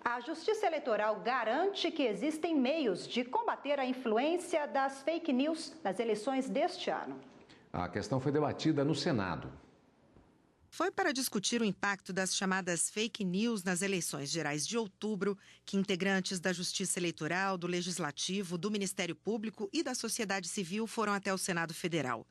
A Justiça Eleitoral garante que existem meios de combater a influência das fake news nas eleições deste ano. A questão foi debatida no Senado. Foi para discutir o impacto das chamadas fake news nas eleições gerais de outubro que integrantes da Justiça Eleitoral, do Legislativo, do Ministério Público e da sociedade civil foram até o Senado Federal.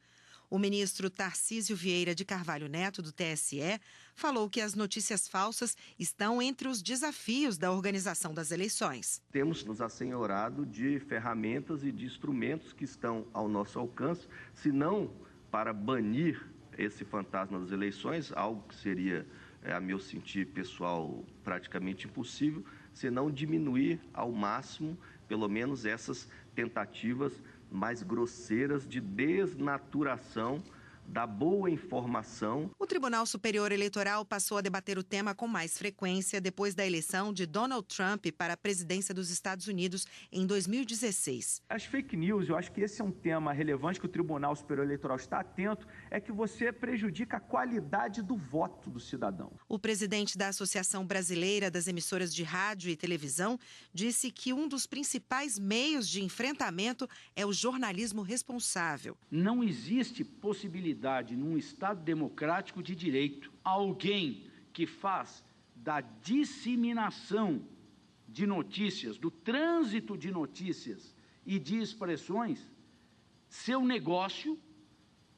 O ministro Tarcísio Vieira de Carvalho Neto, do TSE, falou que as notícias falsas estão entre os desafios da organização das eleições. Temos nos assenhorado de ferramentas e de instrumentos que estão ao nosso alcance, se não para banir esse fantasma das eleições, algo que seria, a meu sentir pessoal, praticamente impossível, senão diminuir ao máximo, pelo menos, essas tentativas mais grosseiras de desnaturação da boa informação. O Tribunal Superior Eleitoral passou a debater o tema com mais frequência depois da eleição de Donald Trump para a presidência dos Estados Unidos em 2016. As fake news, eu acho que esse é um tema relevante que o Tribunal Superior Eleitoral está atento, é que você prejudica a qualidade do voto do cidadão. O presidente da Associação Brasileira das Emissoras de Rádio e Televisão disse que um dos principais meios de enfrentamento é o jornalismo responsável. Não existe possibilidade num Estado democrático de direito, alguém que faz da disseminação de notícias, do trânsito de notícias e de expressões, seu negócio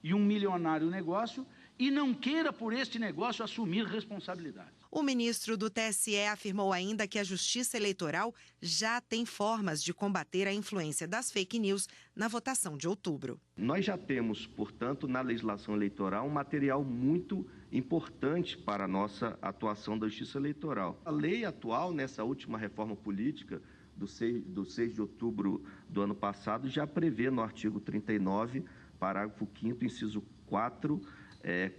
e um milionário negócio, e não queira por este negócio assumir responsabilidade. O ministro do TSE afirmou ainda que a Justiça Eleitoral já tem formas de combater a influência das fake news na votação de outubro. Nós já temos, portanto, na legislação eleitoral, um material muito importante para a nossa atuação da Justiça Eleitoral. A lei atual, nessa última reforma política do 6 de outubro do ano passado, já prevê no artigo 39, parágrafo 5º, inciso 4,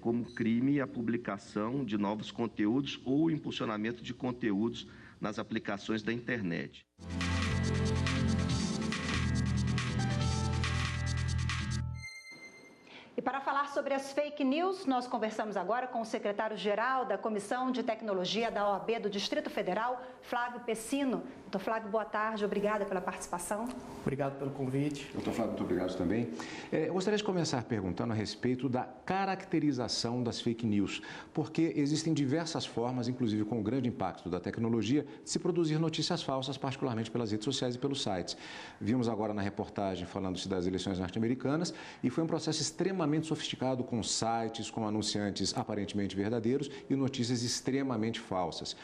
como crime a publicação de novos conteúdos ou o impulsionamento de conteúdos nas aplicações da internet. E para falar sobre as fake news, nós conversamos agora com o secretário-geral da Comissão de Tecnologia da OAB do Distrito Federal, Flávio Pessino. Doutor Flávio, boa tarde, obrigada pela participação. Obrigado pelo convite. Doutor Flávio, muito obrigado também. Eu gostaria de começar perguntando a respeito da caracterização das fake news, porque existem diversas formas, inclusive com o grande impacto da tecnologia, de se produzir notícias falsas, particularmente pelas redes sociais e pelos sites. Vimos agora na reportagem falando-se das eleições norte-americanas e foi um processo extremamente sofisticado com sites, com anunciantes aparentemente verdadeiros e notícias extremamente falsas.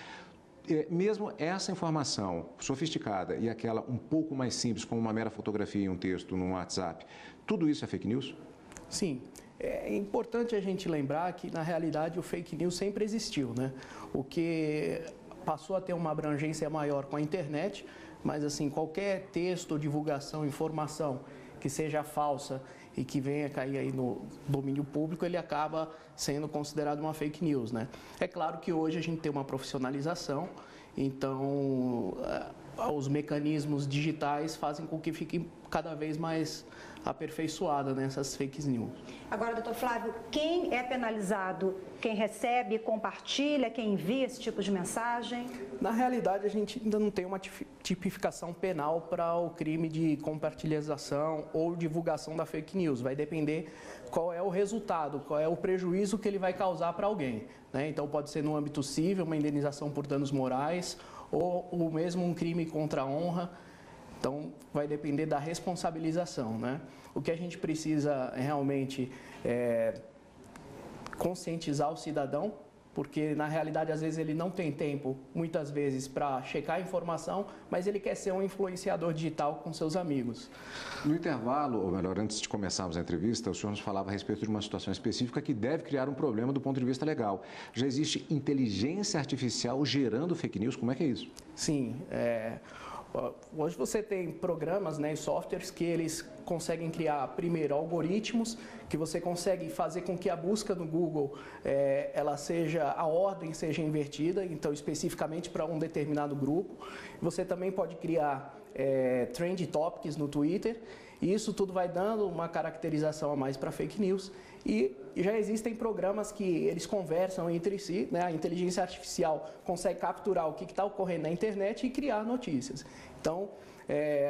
Mesmo essa informação sofisticada e aquela um pouco mais simples, como uma mera fotografia e um texto no WhatsApp, tudo isso é fake news? Sim. É importante a gente lembrar que, na realidade, o fake news sempre existiu, né? O que passou a ter uma abrangência maior com a internet, mas, assim, qualquer texto, divulgação, informação que seja falsa e que venha cair aí no domínio público, ele acaba sendo considerado uma fake news, né? É claro que hoje a gente tem uma profissionalização, então os mecanismos digitais fazem com que fique cada vez mais aperfeiçoada nessas fake news. Agora, doutor Flávio, quem é penalizado? Quem recebe, compartilha, quem envia esse tipo de mensagem? Na realidade, a gente ainda não tem uma tipificação penal para o crime de compartilhação ou divulgação da fake news. Vai depender qual é o resultado, qual é o prejuízo que ele vai causar para alguém, né? Então, pode ser no âmbito civil, uma indenização por danos morais ou mesmo um crime contra a honra. Então, vai depender da responsabilização, né? O que a gente precisa realmente é conscientizar o cidadão, porque na realidade às vezes ele não tem tempo, muitas vezes, para checar a informação, mas ele quer ser um influenciador digital com seus amigos. No intervalo, ou melhor, antes de começarmos a entrevista, o senhor nos falava a respeito de uma situação específica que deve criar um problema do ponto de vista legal. Já existe inteligência artificial gerando fake news? Como é que é isso? Sim, hoje você tem programas, né, e softwares que eles conseguem criar, primeiro, algoritmos que você consegue fazer com que a busca no Google, a ordem seja invertida, então especificamente para um determinado grupo. Você também pode criar trend topics no Twitter E isso tudo vai dando uma caracterização a mais para fake news. E já existem programas que eles conversam entre si, né? A inteligência artificial consegue capturar o que está ocorrendo na internet e criar notícias. Então,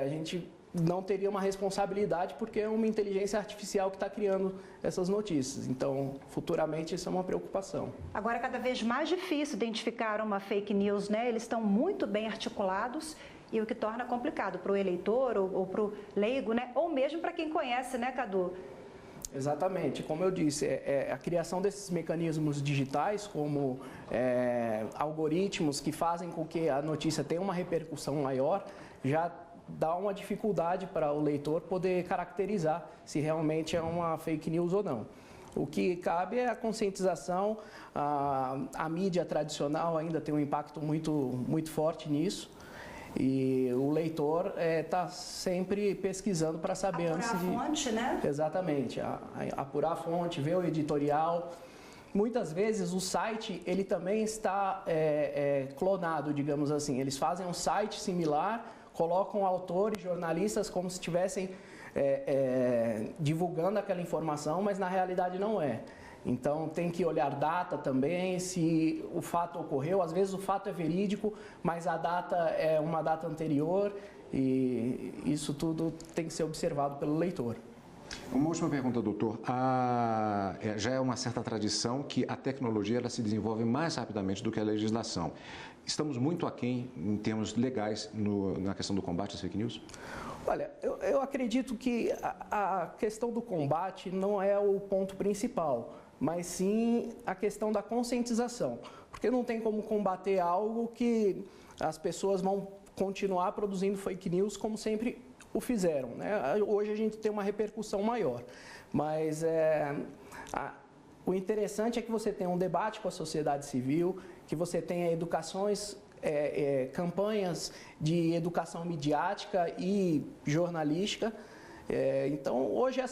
a gente não teria uma responsabilidade porque é uma inteligência artificial que está criando essas notícias. Então, futuramente, isso é uma preocupação. Agora, cada vez mais difícil identificar uma fake news, né? Eles estão muito bem articulados e o que torna complicado para o eleitor ou para o leigo, né? Ou mesmo para quem conhece, né, Cadu? Exatamente. Como eu disse, a criação desses mecanismos digitais, como algoritmos que fazem com que a notícia tenha uma repercussão maior, já dá uma dificuldade para o leitor poder caracterizar se realmente é uma fake news ou não. O que cabe é a conscientização, a mídia tradicional ainda tem um impacto muito forte nisso, e o leitor está sempre pesquisando para saber apurar antes de... Apurar a fonte, né? Exatamente, apurar a fonte, ver o editorial. Muitas vezes o site ele também está clonado, digamos assim. Eles fazem um site similar, colocam autores, jornalistas como se estivessem divulgando aquela informação, mas na realidade não é. Então tem que olhar data também, se o fato ocorreu. Às vezes o fato é verídico, mas a data é uma data anterior e isso tudo tem que ser observado pelo leitor. Uma última pergunta, doutor. Já é uma certa tradição que a tecnologia ela se desenvolve mais rapidamente do que a legislação. Estamos muito aquém em termos legais na questão do combate às fake news? Olha, eu acredito que a questão do combate não é o ponto principal, mas sim a questão da conscientização. Porque não tem como combater algo que as pessoas vão continuar produzindo fake news como sempre o fizeram, né? Hoje a gente tem uma repercussão maior, mas o interessante é que você tenha um debate com a sociedade civil, que você tenha educações, campanhas de educação midiática e jornalística. Então, hoje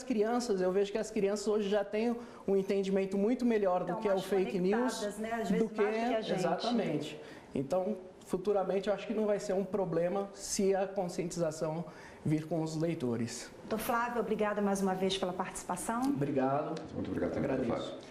eu vejo que as crianças hoje já têm um entendimento muito melhor do que é o fake news, né? Às vezes do que mais do que a gente. Exatamente. Então, futuramente eu acho que não vai ser um problema se a conscientização vir com os leitores. Doutor Flávio, obrigada mais uma vez pela participação. Obrigado. Muito obrigado também, Agradeço. Flávio.